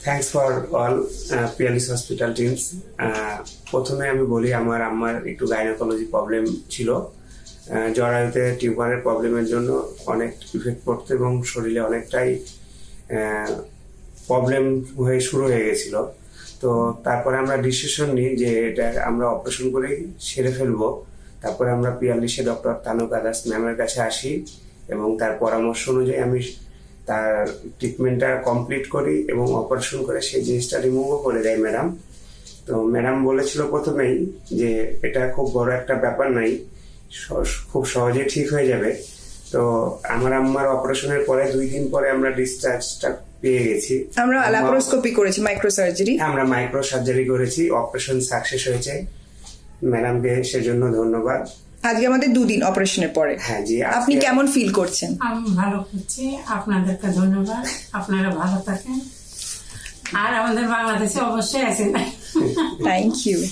Thanks for all Piyali's hospital teams. প্রথমে আমি বলি, আমার আম্মার একটু গাইনোকোলজি প্রবলেম ছিল। জরায়ুতে টিউমারের প্রবলেমের জন্য অনেক ইফেক্ট পড়তো এবং শরীরে অনেকটাই প্রবলেম শুরু হয়ে গেছিল। তো তারপরে আমরা ডিসিশন নিই যে এটা আমরা অপারেশন করেই সেরে ফেলবো। তারপরে আমরা পিয়ালিশে ডক্টর তানুক আদাস ম্যামের কাছে আসি এবং তার পরামর্শ অনুযায়ী আমি তার ট্রিটমেন্টটা কমপ্লিট করি এবং অপারেশন করে সেই জিনিসটা রিমুভও করে দেয় ম্যাডাম। তো ম্যাডাম বলেছিল প্রথমেই যে এটা খুব বড় একটা ব্যাপার নাই, খুব সহজে ঠিক হয়ে যাবে। তো আমার আম্মার অপারেশনের পরে 2 দিন পরে আমরা ডিসচার্জটা পেয়ে গেছি। আমরা ল্যাপারোস্কোপি করেছি, মাইক্রো সার্জারি। আমরা মাইক্রো সার্জারি করেছি, অপারেশন সাকসেস হয়েছে। ম্যাডামকে সেজন্য ধন্যবাদ। আজকে আমাদের 2 দিন অপারেশনের পরে। হ্যাঁ জি। আপনি কেমন ফিল করছেন? আমি ভালো করছি, আপনাদেরকে ধন্যবাদ। আপনারা ভালো থাকেন, আর আমাদের বাংলাদেশে অবশ্যই আছেন। Thank you.